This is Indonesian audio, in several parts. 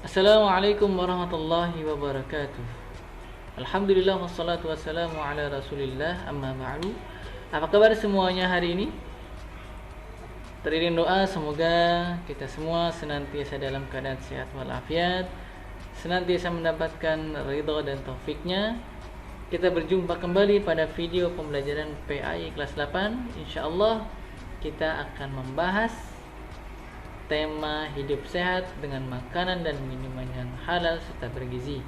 Assalamualaikum warahmatullahi wabarakatuh. Alhamdulillah wassalatu wassalamu ala rasulillah amma ba'du. Apa kabar semuanya hari ini? Teriring doa semoga kita semua senantiasa dalam keadaan sehat walafiat, senantiasa mendapatkan ridha dan taufiknya. Kita berjumpa kembali pada video pembelajaran PAI kelas 8. Insyaallah kita akan membahas tema hidup sehat dengan makanan dan minuman yang halal serta bergizi.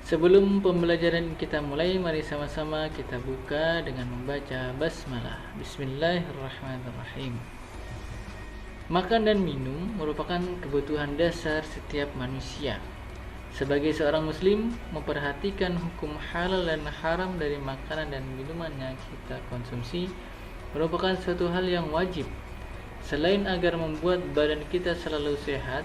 Sebelum pembelajaran kita mulai, mari sama-sama kita buka dengan membaca basmalah. Bismillahirrahmanirrahim. Makan dan minum merupakan kebutuhan dasar setiap manusia. Sebagai seorang muslim, memperhatikan hukum halal dan haram dari makanan dan minuman yang kita konsumsi merupakan suatu hal yang wajib. Selain agar membuat badan kita selalu sehat,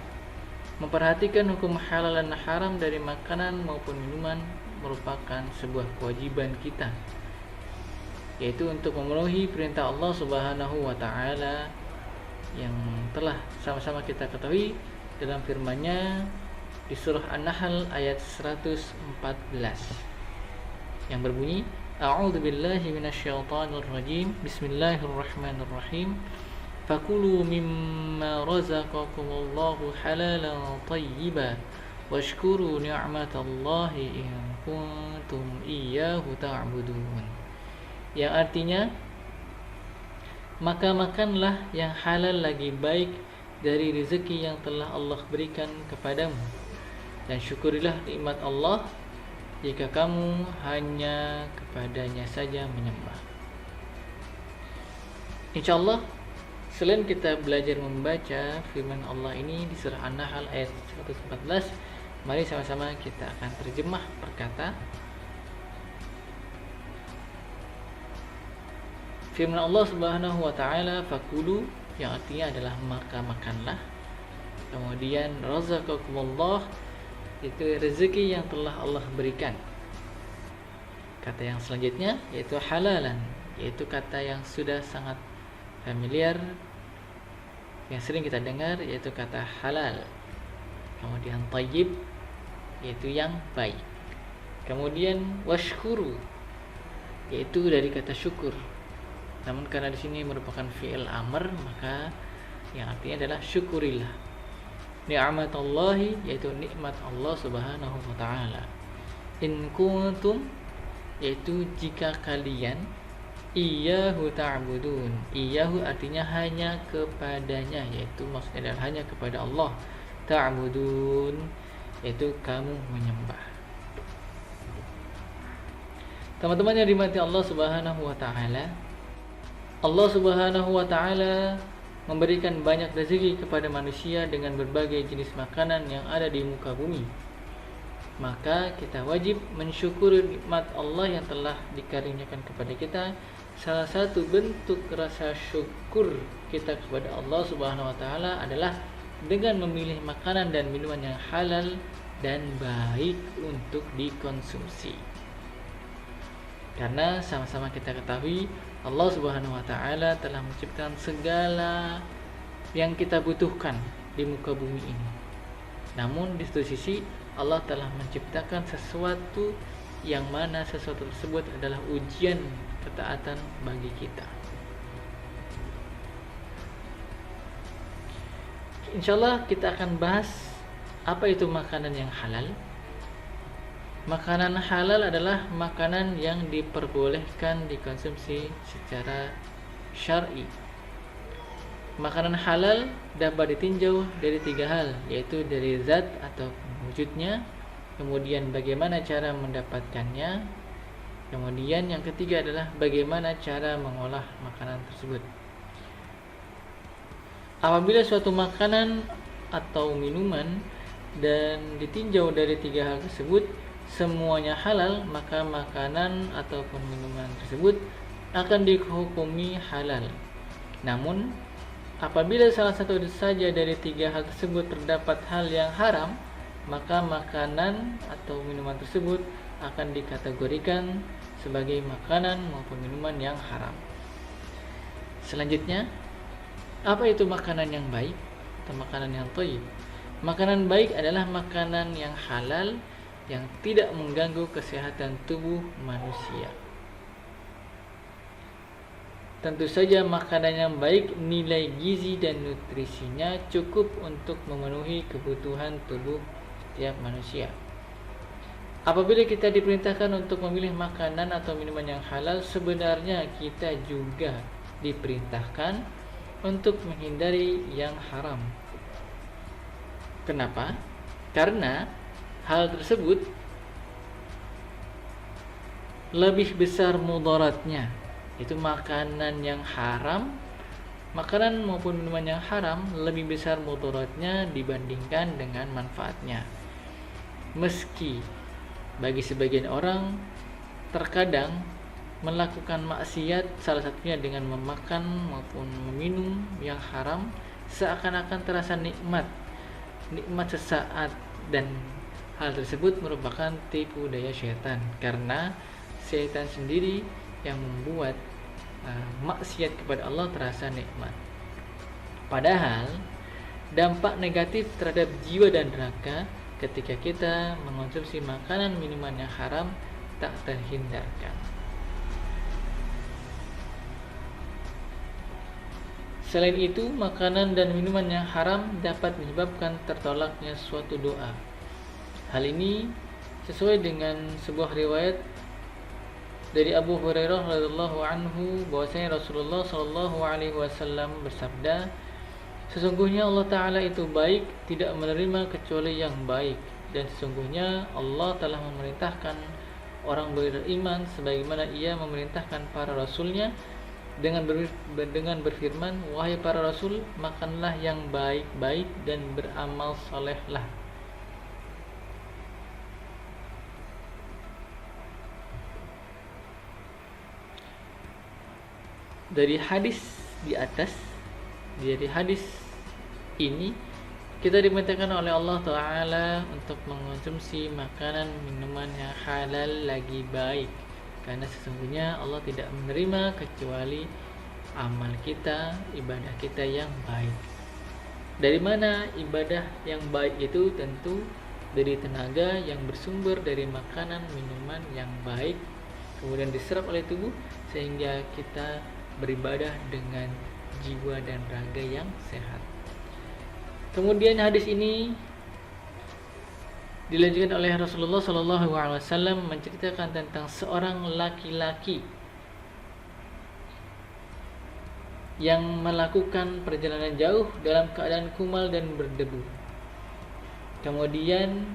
memperhatikan hukum halal dan haram dari makanan maupun minuman merupakan sebuah kewajiban kita, yaitu untuk memenuhi perintah Allah Subhanahu wa taala yang telah sama-sama kita ketahui dalam firman-Nya di surah An-Nahl ayat 114 yang berbunyi, A'udzubillahi minasyaitonir rajim. Bismillahirrahmanirrahim. Fakulu mimma razaqakumullahu halalan thayyiban washkuru ni'matallahi in kuntum iyyahu ta'budun. Yang artinya, maka makanlah yang halal lagi baik dari rezeki yang telah Allah berikan kepadamu, dan syukurilah nikmat Allah jika kamu hanya kepadanya saja menyembah. Insyaallah, selain kita belajar membaca firman Allah ini di surah An-Nahl ayat 114, mari sama-sama kita akan terjemah perkata. Firman Allah Subhanahu wa taala, fakulu, yang artinya adalah maka makanlah. Kemudian razaqakumullah, itu rezeki yang telah Allah berikan. Kata yang selanjutnya yaitu halalan, yaitu kata yang sudah sangat familiar, yang sering kita dengar, yaitu kata halal. Kemudian thayyib, yaitu yang baik. Kemudian washkuru, yaitu dari kata syukur. Namun karena di sini merupakan fi'il amr, maka yang artinya adalah syukurilah. Ni'matallahi, yaitu nikmat Allah Subhanahu wa taala. In kuntum, yaitu jika kalian iyyahu ta'budun. Iyyahu artinya hanya kepadanya, yaitu maksudnya adalah hanya kepada Allah. Ta'budun, yaitu kamu menyembah. Teman-teman yang dirahmati Allah Subhanahu wa taala, Allah Subhanahu wa taala memberikan banyak rezeki kepada manusia dengan berbagai jenis makanan yang ada di muka bumi. Maka kita wajib mensyukuri nikmat Allah yang telah dikaruniakan kepada kita. Salah satu bentuk rasa syukur kita kepada Allah Subhanahu wa taala adalah dengan memilih makanan dan minuman yang halal dan baik untuk dikonsumsi. Karena sama-sama kita ketahui Allah Subhanahu wa taala telah menciptakan segala yang kita butuhkan di muka bumi ini. Namun di satu sisi Allah telah menciptakan sesuatu yang mana sesuatu tersebut adalah ujian ketaatan bagi kita. Insyaallah kita akan bahas apa itu makanan yang halal. Makanan halal adalah makanan yang diperbolehkan dikonsumsi secara syar'i. Makanan halal dapat ditinjau dari tiga hal, yaitu dari zat atau wujudnya, kemudian bagaimana cara mendapatkannya, kemudian yang ketiga adalah bagaimana cara mengolah makanan tersebut. Apabila suatu makanan atau minuman dan ditinjau dari tiga hal tersebut semuanya halal, maka makanan ataupun minuman tersebut akan dihukumi halal. Namun apabila salah satu saja dari tiga hal tersebut terdapat hal yang haram, maka makanan atau minuman tersebut akan dikategorikan sebagai makanan maupun minuman yang haram. Selanjutnya, apa itu makanan yang baik atau makanan yang thayyib? Makanan baik adalah makanan yang halal, yang tidak mengganggu kesehatan tubuh manusia. Tentu saja makanan yang baik nilai gizi dan nutrisinya cukup untuk memenuhi kebutuhan tubuh setiap manusia. Apabila kita diperintahkan untuk memilih makanan atau minuman yang halal, sebenarnya kita juga diperintahkan untuk menghindari yang haram. Kenapa? Karena hal tersebut lebih besar mudaratnya. Itu makanan yang haram, makanan maupun minuman yang haram lebih besar mudaratnya dibandingkan dengan manfaatnya. Meski bagi sebagian orang terkadang melakukan maksiat, salah satunya dengan memakan maupun meminum yang haram, seakan-akan terasa nikmat sesaat, dan hal tersebut merupakan tipu daya syaitan, karena syaitan sendiri yang membuat maksiat kepada Allah terasa nikmat. Padahal dampak negatif terhadap jiwa dan raga ketika kita mengonsumsi makanan minuman yang haram tak terhindarkan. Selain itu, makanan dan minuman yang haram dapat menyebabkan tertolaknya suatu doa. Hal ini sesuai dengan sebuah riwayat dari Abu Hurairah radhiyallahu anhu bahwasanya Rasulullah shallallahu alaihi wasallam bersabda, sesungguhnya Allah Ta'ala itu baik, tidak menerima kecuali yang baik, dan sesungguhnya Allah telah memerintahkan orang beriman sebagaimana Ia memerintahkan para rasulnya dengan berfirman, wahai para rasul, makanlah yang baik-baik dan beramal salehlah. Dari hadis di atas, dari hadis ini kita diperintahkan oleh Allah Ta'ala untuk mengonsumsi makanan minuman yang halal lagi baik, karena sesungguhnya Allah tidak menerima kecuali amal kita, ibadah kita yang baik. Dari mana ibadah yang baik itu? Tentu dari tenaga yang bersumber dari makanan minuman yang baik, kemudian diserap oleh tubuh sehingga kita beribadah dengan jiwa dan raga yang sehat. Kemudian hadis ini dilanjutkan oleh Rasulullah SAW menceritakan tentang seorang laki-laki yang melakukan perjalanan jauh dalam keadaan kumal dan berdebu. Kemudian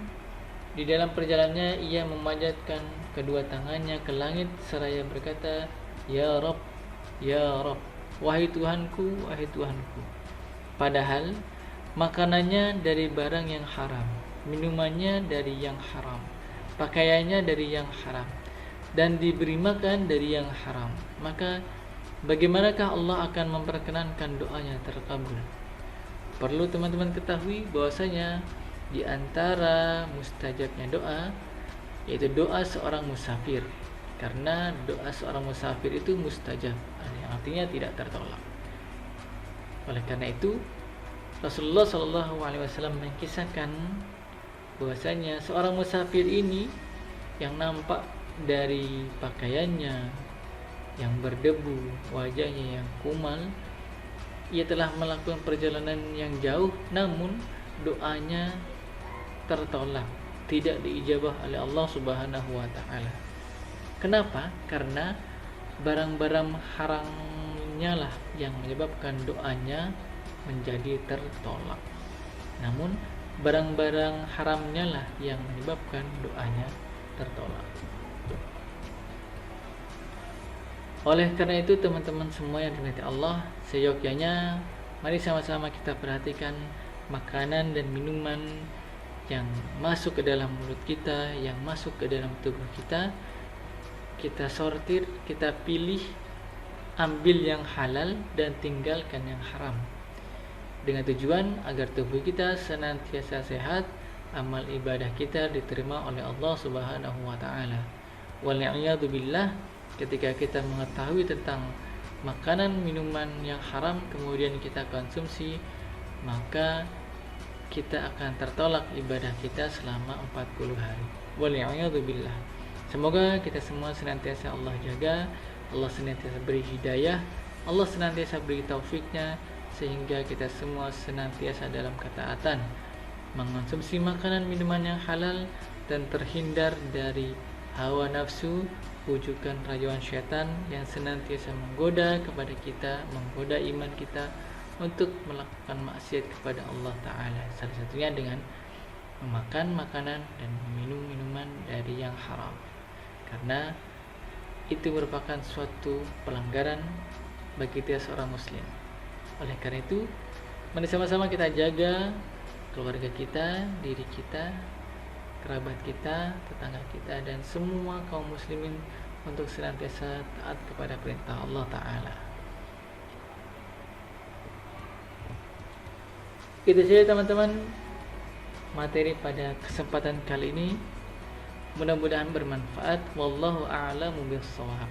di dalam perjalanannya ia memanjatkan kedua tangannya ke langit seraya berkata, Ya Rabb, Ya Rabb, wahai Tuhanku, wahai Tuhanku. Padahal makanannya dari barang yang haram, minumannya dari yang haram, pakaiannya dari yang haram, dan diberi makan dari yang haram. Maka bagaimanakah Allah akan memperkenankan doanya terkabul? Perlu teman-teman ketahui bahwasanya di antara mustajabnya doa yaitu doa seorang musafir, karena doa seorang musafir itu mustajab, yang artinya tidak tertolak. Oleh karena itu Rasulullah SAW mengisahkan bahwasanya seorang musafir ini yang nampak dari pakaiannya yang berdebu, wajahnya yang kumal, ia telah melakukan perjalanan yang jauh, namun doanya tertolak, tidak diijabah oleh Allah Subhanahu wa Ta'ala. Kenapa? Karena barang-barang haramnya lah yang menyebabkan doanya menjadi tertolak. Namun barang-barang haramnya lah yang menyebabkan doanya tertolak. Oleh karena itu teman-teman semua yang dirahmati Allah, seyogyanya mari sama-sama kita perhatikan makanan dan minuman yang masuk ke dalam mulut kita, yang masuk ke dalam tubuh kita. Kita sortir, kita pilih, ambil yang halal dan tinggalkan yang haram, dengan tujuan agar tubuh kita senantiasa sehat, amal ibadah kita diterima oleh Allah Subhanahu wa Ta'ala. Wal'iyadu billah, ketika kita mengetahui tentang makanan minuman yang haram kemudian kita konsumsi, maka kita akan tertolak ibadah kita selama 40 hari. Wal'iyadzubillah. Semoga kita semua senantiasa Allah jaga, Allah senantiasa beri hidayah, Allah senantiasa beri taufiknya, sehingga kita semua senantiasa dalam ketaatan, mengonsumsi makanan minuman yang halal, dan terhindar dari hawa nafsu, wujudan rayuan syaitan yang senantiasa menggoda kepada kita, menggoda iman kita untuk melakukan maksiat kepada Allah Ta'ala, salah satunya dengan memakan makanan dan meminum minuman dari yang haram, karena itu merupakan suatu pelanggaran bagi tiap seorang muslim. Oleh karena itu, mari sama-sama kita jaga keluarga kita, diri kita, kerabat kita, tetangga kita, dan semua kaum muslimin untuk senantiasa taat kepada perintah Allah Ta'ala. Itu saja teman-teman materi pada kesempatan kali ini. Mudah-mudahan bermanfaat. Wallahu a'lamu bissawab.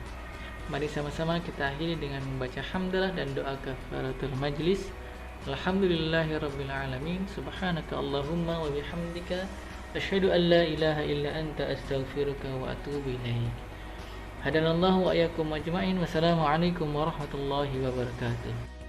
Mari sama-sama kita akhiri dengan membaca hamdalah dan doa kafaratul majlis. Alhamdulillahirabbil alamin. Subhanaka Allahumma wa bihamdika asyhadu an la ilaha illa anta astaghfiruka wa atubu ilaik. Hadanallahu wa iyyakum ajma'in. Wassalamualaikum warahmatullahi wabarakatuh.